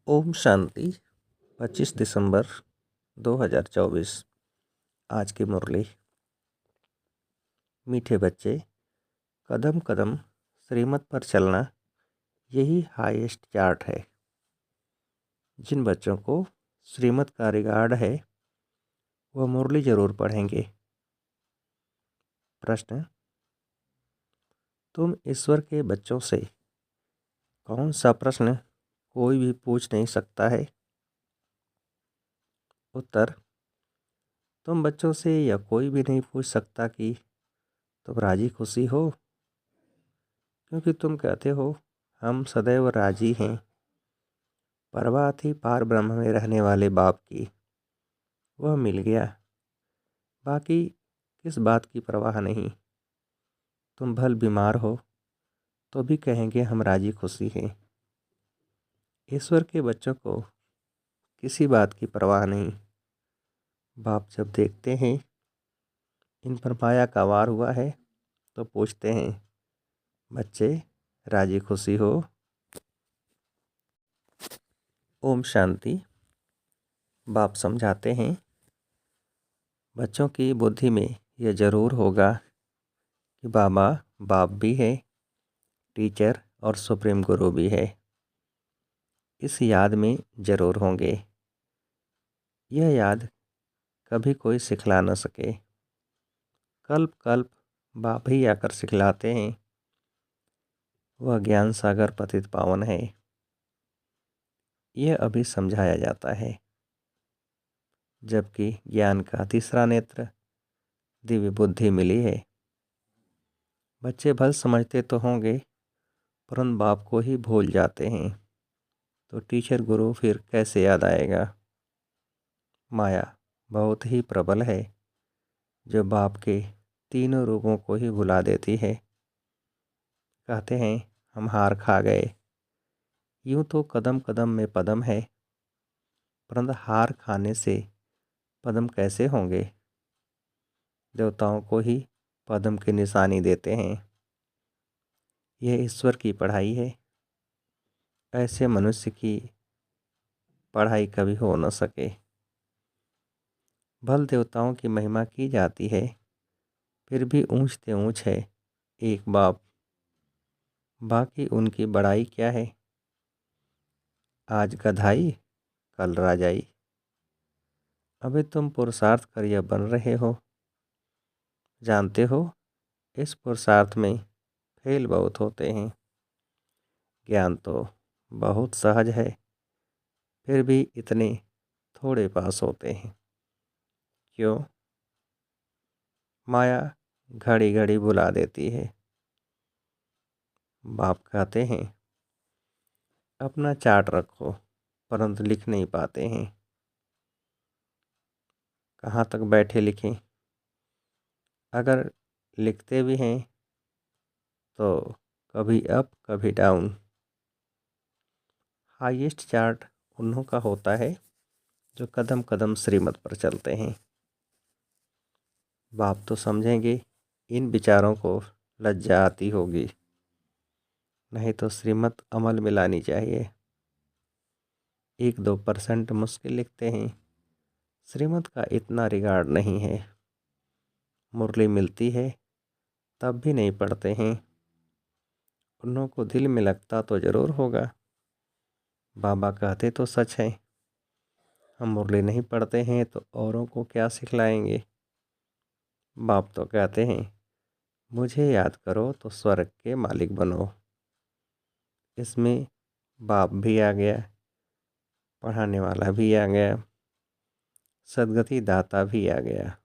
ओम शांति। 25 दिसंबर 2024। आज की मुरली। मीठे बच्चे, कदम कदम श्रीमत पर चलना यही हाईएस्ट चार्ट है। जिन बच्चों को श्रीमत का रिगार्ड है वह मुरली जरूर पढ़ेंगे। प्रश्न: तुम ईश्वर के बच्चों से कौन सा प्रश्न कोई भी पूछ नहीं सकता है? उत्तर: तुम बच्चों से यह कोई भी नहीं पूछ सकता कि तुम राजी खुशी हो, क्योंकि तुम कहते हो हम सदैव राजी हैं। परवाह थी पार ब्रह्म में रहने वाले बाप की, वह मिल गया। बाकी किस बात की परवाह नहीं। तुम भल बीमार हो तो भी कहेंगे हम राजी खुशी हैं। ईश्वर के बच्चों को किसी बात की परवाह नहीं। बाप जब देखते हैं इन पर माया का वार हुआ है तो पूछते हैं, बच्चे राजी खुशी हो? ओम शांति। बाप समझाते हैं, बच्चों की बुद्धि में यह जरूर होगा कि बाबा बाप भी है, टीचर और सुप्रीम गुरु भी है। इस याद में जरूर होंगे। यह याद कभी कोई सिखला न सके। कल्प कल्प बाप ही आकर सिखलाते हैं। वह ज्ञान सागर पतित पावन है। यह अभी समझाया जाता है, जबकि ज्ञान का तीसरा नेत्र दिव्य बुद्धि मिली है। बच्चे भल समझते तो होंगे, परंतु बाप को ही भूल जाते हैं। तो टीचर गुरु फिर कैसे याद आएगा? माया बहुत ही प्रबल है, जो बाप के तीनों रूपों को ही भुला देती है। कहते हैं हम हार खा गए। यूं तो कदम कदम में पदम है, परंतु हार खाने से पदम कैसे होंगे? देवताओं को ही पदम की निशानी देते हैं। यह ईश्वर की पढ़ाई है। ऐसे मनुष्य की पढ़ाई कभी हो न सके। भल देवताओं की महिमा की जाती है, फिर भी ऊंचते ऊंच है एक बाप। बाकी उनकी बड़ाई क्या है? आज गधाई कल राजाई। अभी तुम पुरुषार्थ कर यह बन रहे हो। जानते हो इस पुरुषार्थ में फेल बहुत होते हैं। ज्ञान तो बहुत सहज है, फिर भी इतने थोड़े पास होते हैं। क्यों? माया घड़ी घड़ी बुला देती है। बाप कहते हैं अपना चार्ट रखो, परंतु लिख नहीं पाते हैं। कहाँ तक बैठे लिखें? अगर लिखते भी हैं तो कभी अप कभी डाउन। हाईएस्ट चार्ट उन्हों का होता है जो कदम कदम श्रीमत पर चलते हैं। बाप तो समझेंगे इन विचारों को लज्जा आती होगी, नहीं तो श्रीमत अमल में लानी चाहिए। 1-2% मुश्किल लिखते हैं। श्रीमत का इतना रिगार्ड नहीं है। मुरली मिलती है तब भी नहीं पढ़ते हैं। उन्हों को दिल में लगता तो ज़रूर होगा। बाबा कहते तो सच है, हम मुरली नहीं पढ़ते हैं तो औरों को क्या सिखलाएंगे। बाप तो कहते हैं मुझे याद करो तो स्वर्ग के मालिक बनो। इसमें बाप भी आ गया, पढ़ाने वाला भी आ गया, सदगति दाता भी आ गया।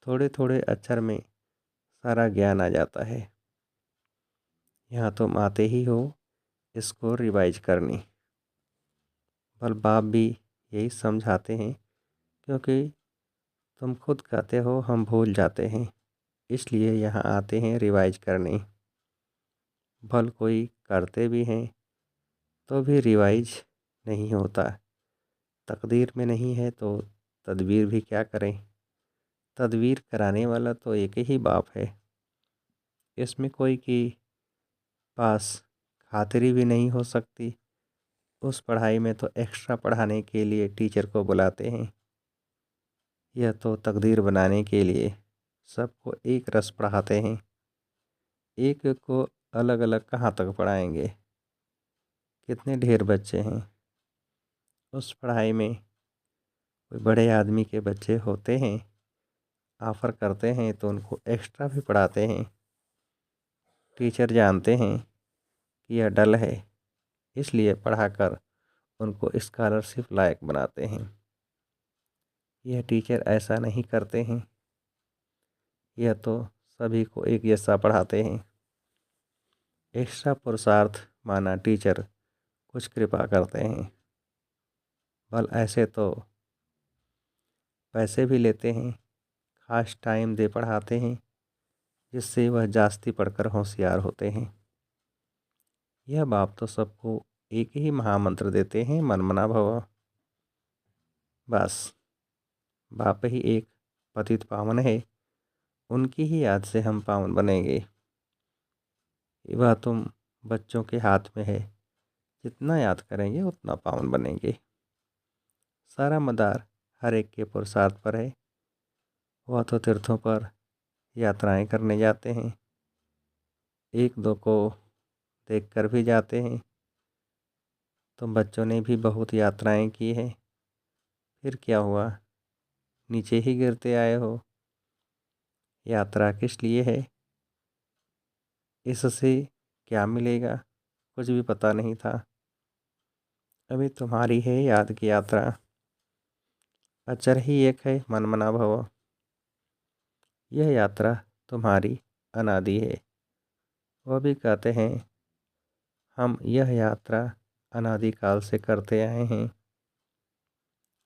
थोड़े थोड़े अक्षर में सारा ज्ञान आ जाता है। यहाँ तुम आते ही हो इसको रिवाइज करनी। पर बाप भी यही समझाते हैं, क्योंकि तुम खुद कहते हो हम भूल जाते हैं, इसलिए यहाँ आते हैं रिवाइज करने। भल कोई करते भी हैं तो भी रिवाइज नहीं होता। तकदीर में नहीं है तो तदबीर भी क्या करें। तदबीर कराने वाला तो एक ही बाप है। इसमें कोई की पास खातिरी भी नहीं हो सकती। उस पढ़ाई में तो एक्स्ट्रा पढ़ाने के लिए टीचर को बुलाते हैं। यह तो तकदीर बनाने के लिए सबको एक रस पढ़ाते हैं। एक को अलग अलग कहाँ तक पढ़ाएंगे? कितने ढेर बच्चे हैं। उस पढ़ाई में कोई बड़े आदमी के बच्चे होते हैं, ऑफ़र करते हैं तो उनको एक्स्ट्रा भी पढ़ाते हैं। टीचर जानते हैं कि यह डल है, इसलिए पढ़ाकर उनको स्कॉलरशिप लायक बनाते हैं। यह टीचर ऐसा नहीं करते हैं। यह तो सभी को एक जैसा पढ़ाते हैं। एक्स्ट्रा पुरुषार्थ माना टीचर कुछ कृपा करते हैं। बल ऐसे तो पैसे भी लेते हैं, खास टाइम दे पढ़ाते हैं, जिससे वह जास्ती पढ़कर होशियार होते हैं। यह बाप तो सबको एक ही महामंत्र देते हैं, मन मना भव। बस बाप ही एक पतित पावन है, उनकी ही याद से हम पावन बनेंगे। वह तुम बच्चों के हाथ में है, जितना याद करेंगे उतना पावन बनेंगे। सारा मदार हर एक के पुरुषार्थ पर है। वह तो तीर्थों पर यात्राएं करने जाते हैं, एक दो को देख कर भी जाते हैं। तुम बच्चों ने भी बहुत यात्राएं की हैं, फिर क्या हुआ? नीचे ही गिरते आए हो। यात्रा किस लिए है? इससे क्या मिलेगा? कुछ भी पता नहीं था। अभी तुम्हारी है याद की यात्रा। अचर ही एक है, मन मना भव। यह यात्रा तुम्हारी अनादि है। वह भी कहते हैं हम यह यात्रा अनादिकाल से करते आए हैं।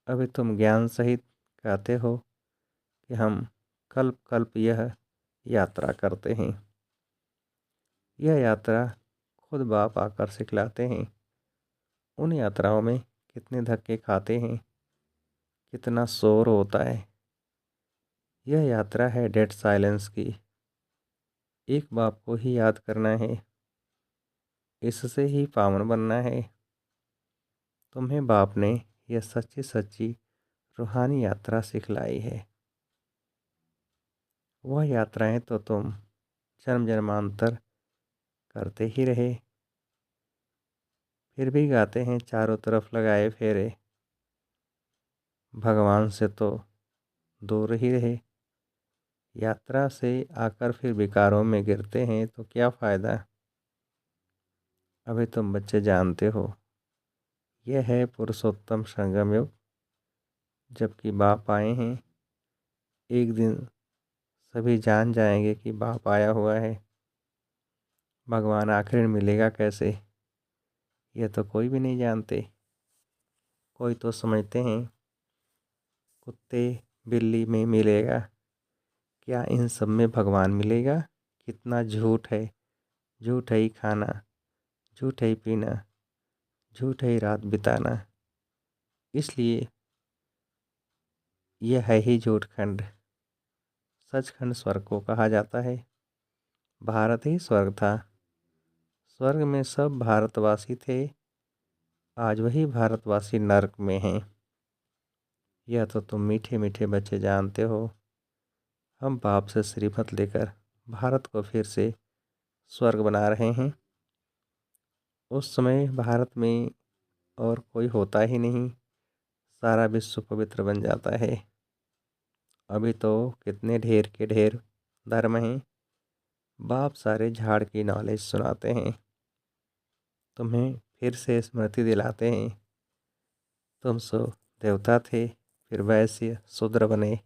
अभी तुम ज्ञान सहित कहते हो कि हम कल्प कल्प यह यात्रा करते हैं। यह यात्रा खुद बाप आकर सिखलाते हैं। उन यात्राओं में कितने धक्के खाते हैं, कितना शोर होता है। यह यात्रा है डेड साइलेंस की। एक बाप को ही याद करना है, इससे ही पावन बनना है। तुम्हें बाप ने यह सच्ची सच्ची रूहानी यात्रा सिखलाई है। वह यात्राएं तो तुम जन्म जन्मांतर करते ही रहे, फिर भी गाते हैं चारों तरफ लगाए फेरे। भगवान से तो दूर ही रहे। यात्रा से आकर फिर विकारों में गिरते हैं तो क्या फ़ायदा? अभी तुम बच्चे जानते हो, यह है पुरुषोत्तम संगम युग। जबकि बाप आए हैं, एक दिन सभी जान जाएंगे कि बाप आया हुआ है। भगवान आखिर मिलेगा कैसे, यह तो कोई भी नहीं जानते। कोई तो समझते हैं कुत्ते बिल्ली में मिलेगा, क्या इन सब में भगवान मिलेगा? कितना झूठ है। झूठ है ही खाना, झूठ है ही पीना, झूठ है ही रात बिताना। इसलिए यह है ही झूठखंड। सचखंड स्वर्ग को कहा जाता है। भारत ही स्वर्ग था। स्वर्ग में सब भारतवासी थे, आज वही भारतवासी नर्क में हैं। यह तो तुम मीठे मीठे बच्चे जानते हो। हम बाप से श्रीमत लेकर भारत को फिर से स्वर्ग बना रहे हैं। उस समय भारत में और कोई होता ही नहीं, सारा विश्व पवित्र बन जाता है। अभी तो कितने ढेर के ढेर धर्म हैं। बाप सारे झाड़ की नॉलेज सुनाते हैं, तुम्हें फिर से स्मृति दिलाते हैं। तुम सो देवता थे, फिर वैश्य शूद्र बने,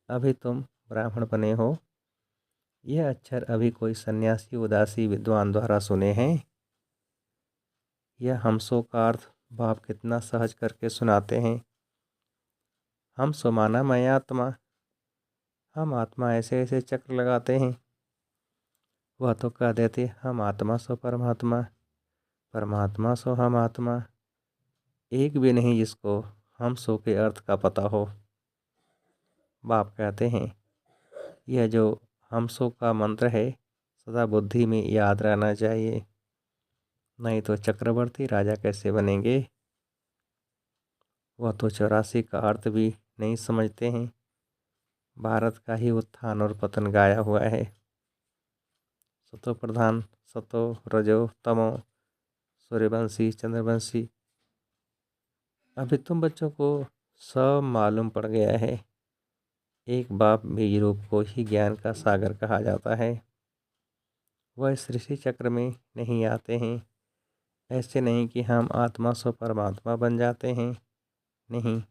अभी तुम ब्राह्मण बने हो। यह अक्षर अभी कोई सन्यासी उदासी विद्वान द्वारा सुने हैं? यह हमसो का अर्थ बाप कितना सहज करके सुनाते हैं। हम सो माना मैं आत्मा। हम आत्मा ऐसे ऐसे चक्र लगाते हैं। वह तो कह देते हम आत्मा सो परमात्मा, परमात्मा सो हम आत्मा। एक भी नहीं जिसको हम सो के अर्थ का पता हो। बाप कहते हैं यह जो हम सो का मंत्र है, सदा बुद्धि में याद रहना चाहिए। नहीं तो चक्रवर्ती राजा कैसे बनेंगे। वह तो 84 का अर्थ भी नहीं समझते हैं। भारत का ही उत्थान और पतन गाया हुआ है। सतो प्रधान, सतो, रजो, तमो, सूर्यवंशी, चंद्रवंशी। अभी तुम बच्चों को सब मालूम पड़ गया है। एक बाप बीज रूप को ही ज्ञान का सागर कहा जाता है। वह इस ऋषि चक्र में नहीं आते हैं। ऐसे नहीं कि हम आत्मा से परमात्मा बन जाते हैं। नहीं,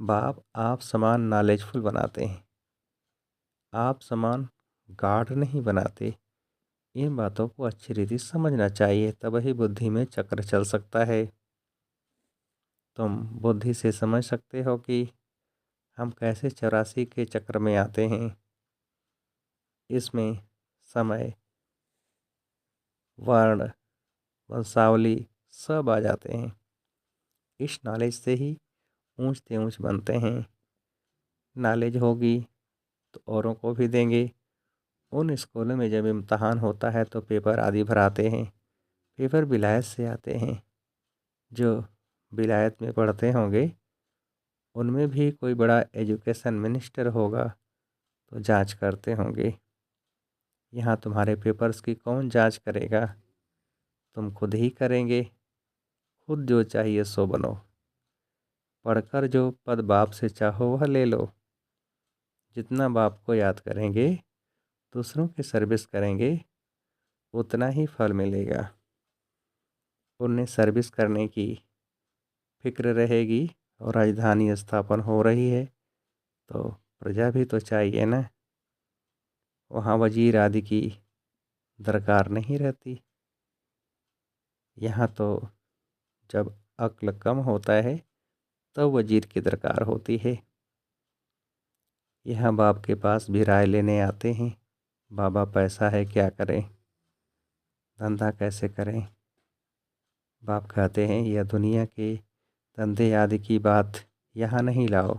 बाप आप समान नॉलेजफुल बनाते हैं। आप समान गाढ़ नहीं बनाते। इन बातों को अच्छी रीति समझना चाहिए, तब ही बुद्धि में चक्र चल सकता है। तुम बुद्धि से समझ सकते हो कि हम कैसे 84 के चक्र में आते हैं। इसमें समय, वर्ण, वंशावली सब आ जाते हैं। इस नॉलेज से ही ऊंचते ऊंच बनते हैं। नॉलेज होगी तो औरों को भी देंगे। उन स्कूलों में जब इम्तहान होता है तो पेपर आदि भराते हैं। पेपर विलायत से आते हैं। जो विलायत में पढ़ते होंगे उनमें भी कोई बड़ा एजुकेशन मिनिस्टर होगा तो जांच करते होंगे। यहाँ तुम्हारे पेपर्स की कौन जांच करेगा। तुम खुद ही करेंगे। खुद जो चाहिए सो बनो। पढ़कर जो पद बाप से चाहो वह ले लो। जितना बाप को याद करेंगे, दूसरों की सर्विस करेंगे, उतना ही फल मिलेगा। उन्हें सर्विस करने की फिक्र रहेगी और राजधानी स्थापन हो रही है तो प्रजा भी तो चाहिए ना। वहाँ वजीर आदि की दरकार नहीं रहती। यहाँ तो जब अक्ल कम होता है तब वजीर की दरकार होती है। यहाँ बाप के पास भी राय लेने आते हैं। बाबा पैसा है क्या करें, धंधा कैसे करें। बाप कहते हैं यह दुनिया के धंधे आदि की बात यहाँ नहीं लाओ।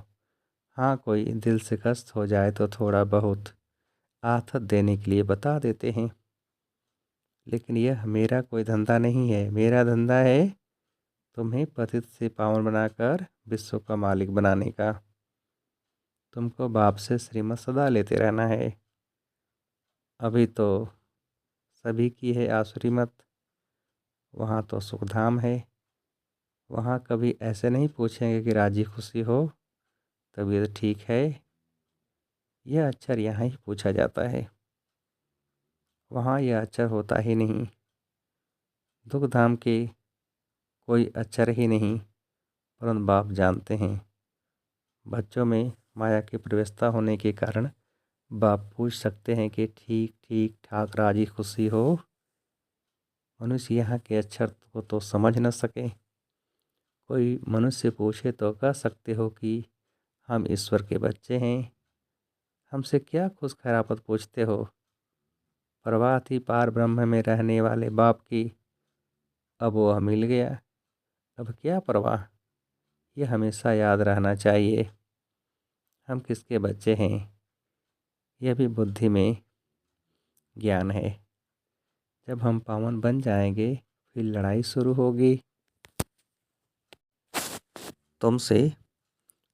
हाँ, कोई दिल शिकस्त हो जाए तो थोड़ा बहुत आथत देने के लिए बता देते हैं। लेकिन यह मेरा कोई धंधा नहीं है। मेरा धंधा है तुम्हें पतित से पावन बनाकर विश्व का मालिक बनाने का। तुमको बाप से श्रीमत सदा लेते रहना है। अभी तो सभी की है आसुरी मत। वहाँ तो सुखधाम है। वहाँ कभी ऐसे नहीं पूछेंगे कि राजी खुशी हो, तबीयत ठीक है। यह अक्षर यहाँ ही पूछा जाता है। वहाँ यह अक्षर होता ही नहीं। दुख धाम के कोई अक्षर ही नहीं, परंतु बाप जानते हैं। बच्चों में माया की प्रवेशता होने के कारण बाप पूछ सकते हैं कि ठीक ठीक ठाक राजी खुशी हो। मनुष्य यहाँ के अक्षर को तो समझ न सके। कोई मनुष्य पूछे तो कह सकते हो कि हम ईश्वर के बच्चे हैं। हमसे क्या खुश खैरापत पूछते हो। परवाह थी पार ब्रह्म में रहने वाले बाप की, अब वह मिल गया, अब क्या परवाह। यह हमेशा याद रहना चाहिए। हम किसके बच्चे हैं, यह भी बुद्धि में ज्ञान है। जब हम पावन बन जाएंगे फिर लड़ाई शुरू होगी। तुमसे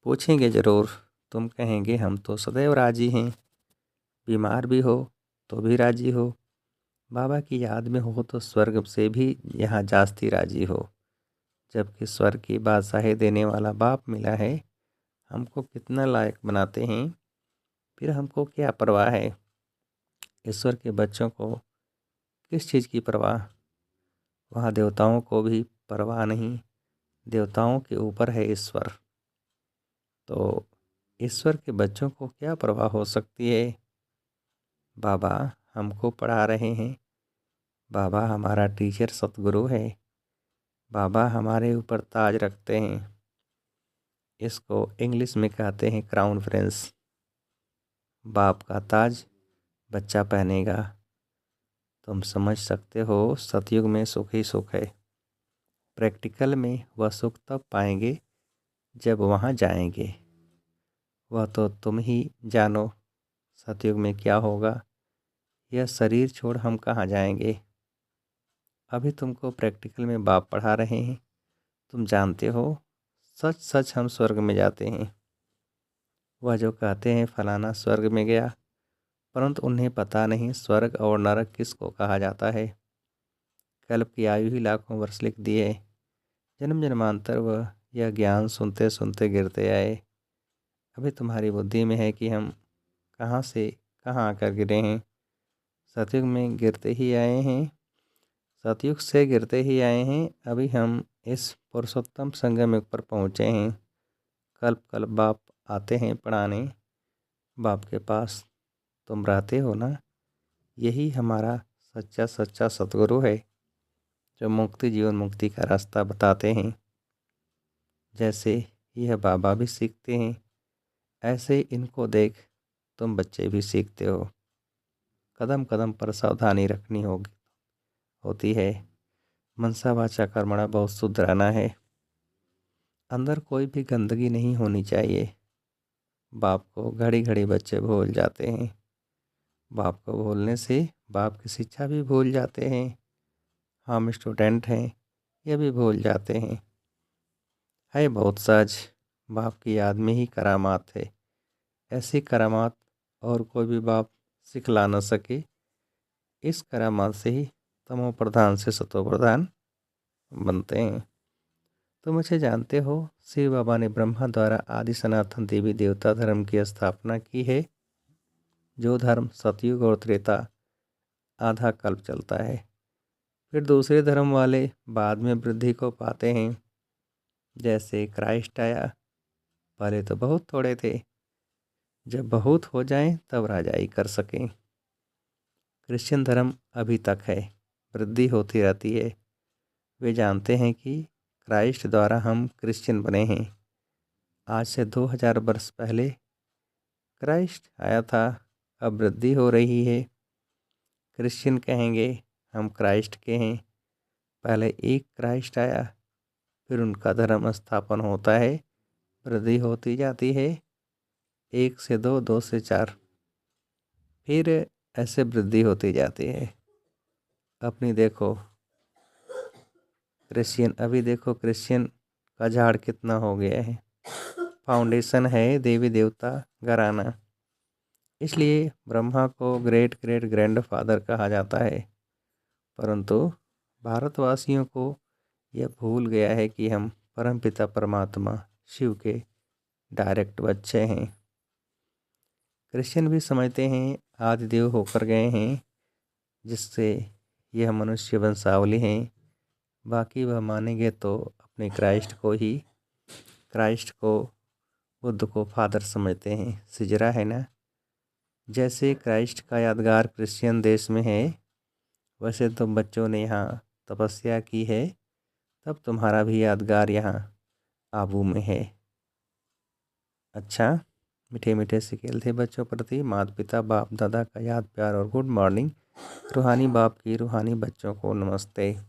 पूछेंगे ज़रूर। तुम कहेंगे हम तो सदैव राजी हैं। बीमार भी हो तो भी राजी हो। बाबा की याद में हो तो स्वर्ग से भी यहाँ जास्ती राजी हो। जबकि स्वर्ग की बादशाही देने वाला बाप मिला है। हमको कितना लायक बनाते हैं, फिर हमको क्या परवाह है। ईश्वर के बच्चों को किस चीज़ की परवाह। वहाँ देवताओं को भी परवाह नहीं। देवताओं के ऊपर है ईश्वर, तो ईश्वर के बच्चों को क्या परवाह हो सकती है। बाबा हमको पढ़ा रहे हैं। बाबा हमारा टीचर सतगुरु है। बाबा हमारे ऊपर ताज रखते हैं। इसको इंग्लिश में कहते हैं क्राउन प्रिंस। बाप का ताज बच्चा पहनेगा। तुम समझ सकते हो सतयुग में सुख ही सुख है। प्रैक्टिकल में वह सुख तब पाएंगे जब वहाँ जाएंगे। वह तो तुम ही जानो सतयुग में क्या होगा। यह शरीर छोड़ हम कहाँ जाएंगे। अभी तुमको प्रैक्टिकल में बाप पढ़ा रहे हैं। तुम जानते हो, सच सच हम स्वर्ग में जाते हैं। वह जो कहते हैं फलाना स्वर्ग में गया, परंतु उन्हें पता नहीं स्वर्ग और नरक किसको कहा जाता है। कल्प की आयु ही लाखों वर्ष लिख दिए। जन्म जन्मांतर वह यह ज्ञान सुनते सुनते गिरते आए। अभी तुम्हारी बुद्धि में है कि हम कहाँ से कहाँ आकर गिरे हैं। सतयुग में गिरते ही आए हैं, सतयुग से गिरते ही आए हैं। अभी हम इस पुरुषोत्तम संगम युग पर पहुँचे हैं। कल्प कल्प बाप आते हैं पढ़ाने। बाप के पास तुम रहते हो ना, यही हमारा सच्चा सच्चा सतगुरु है, जो मुक्ति जीवन मुक्ति का रास्ता बताते हैं। जैसे यह बाबा भी सीखते हैं, ऐसे इनको देख तुम बच्चे भी सीखते हो। कदम कदम पर सावधानी रखनी होती है। मनसा वाचा कर्मणा बहुत शुद्ध रहना है। अंदर कोई भी गंदगी नहीं होनी चाहिए। बाप को घड़ी घड़ी बच्चे भूल जाते हैं। बाप को भूलने से बाप की शिक्षा भी भूल जाते हैं। हम स्टूडेंट हैं, ये भी भूल जाते हैं। है बहुत सहज, बाप की याद में ही करामात है। ऐसी करामात और कोई भी बाप सिखला न सके। इस करामात से ही तमो प्रधान से सतो प्रधान बनते हैं। तो मुझे जानते हो, शिव बाबा ने ब्रह्मा द्वारा आदि सनातन देवी देवता धर्म की स्थापना की है। जो धर्म सतयुग और त्रेता आधा कल्प चलता है। फिर दूसरे धर्म वाले बाद में वृद्धि को पाते हैं। जैसे क्राइस्ट आया, पहले तो बहुत थोड़े थे, जब बहुत हो जाएं तब राजाई कर सकें। क्रिश्चियन धर्म अभी तक है, वृद्धि होती रहती है। वे जानते हैं कि क्राइस्ट द्वारा हम क्रिश्चियन बने हैं। आज से 2000 वर्ष पहले क्राइस्ट आया था, अब वृद्धि हो रही है। क्रिश्चियन कहेंगे हम क्राइस्ट के हैं। पहले एक क्राइस्ट आया, फिर उनका धर्म स्थापन होता है, वृद्धि होती जाती है। 1 से 2, 2 से 4, फिर ऐसे वृद्धि होती जाती है। अपनी देखो क्रिश्चियन, अभी देखो क्रिश्चियन का झाड़ कितना हो गया है। फाउंडेशन है देवी देवता घराना, इसलिए ब्रह्मा को ग्रेट ग्रेट ग्रैंड फादर कहा जाता है। परंतु भारतवासियों को यह भूल गया है कि हम परमपिता परमात्मा शिव के डायरेक्ट बच्चे हैं। क्रिश्चियन भी समझते हैं आदिदेव होकर गए हैं, जिससे यह मनुष्य वंशावली हैं। बाकी वह मानेंगे तो अपने क्राइस्ट को बुद्ध को फादर समझते हैं। सिजरा है ना, जैसे क्राइस्ट का यादगार क्रिश्चियन देश में है, वैसे तुम बच्चों ने यहाँ तपस्या की है, तब तुम्हारा भी यादगार यहाँ आबू में है। अच्छा, मीठे मीठे सिकेल थे बच्चों प्रति माता पिता बाप दादा का याद प्यार और गुड मॉर्निंग। रूहानी बाप की रूहानी बच्चों को नमस्ते।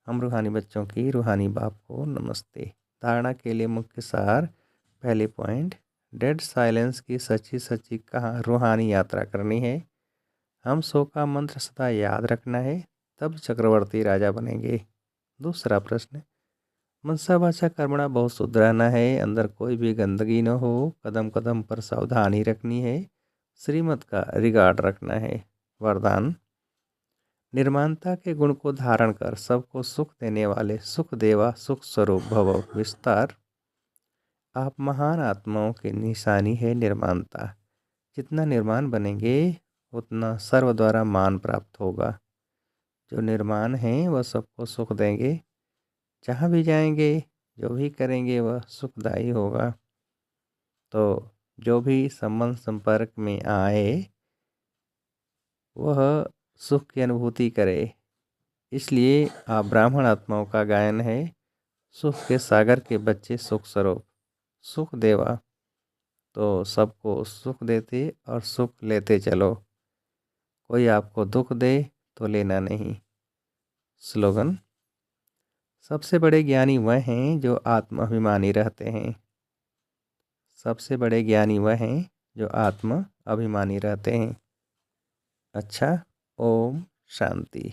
हम रूहानी बच्चों की रूहानी बाप को नमस्ते। धारणा के लिए मुख्य सार, पहले पॉइंट, डेड साइलेंस की सच्ची सच्ची कहाँ रूहानी यात्रा करनी है। हम सो का मंत्र सदा याद रखना है, तब चक्रवर्ती राजा बनेंगे। दूसरा प्रश्न, मनसा वाचा कर्मणा बहुत शुद्ध रहना है, अंदर कोई भी गंदगी न हो, कदम कदम पर सावधानी रखनी है, श्रीमत का रिगार्ड रखना है। वरदान, निर्माणता के गुण को धारण कर सबको सुख देने वाले सुख देवा सुख स्वरूप भव विस्तार। आप महान आत्माओं की निशानी है निर्माणता। जितना निर्माण बनेंगे उतना सर्व द्वारा मान प्राप्त होगा। जो निर्माण हैं वह सबको सुख देंगे। जहाँ भी जाएंगे, जो भी करेंगे वह सुखदायी होगा। तो जो भी संबंध संपर्क में आए वह सुख की अनुभूति करे। इसलिए आप ब्राह्मण आत्माओं का गायन है, सुख के सागर के बच्चे सुख स्वरूप सुख देवा। तो सबको सुख देते और सुख लेते चलो। कोई आपको दुख दे तो लेना नहीं। स्लोगन, सबसे बड़े ज्ञानी वह हैं जो आत्म अभिमानी रहते हैं। सबसे बड़े ज्ञानी वह हैं जो आत्म अभिमानी रहते हैं। अच्छा, ओम शांति।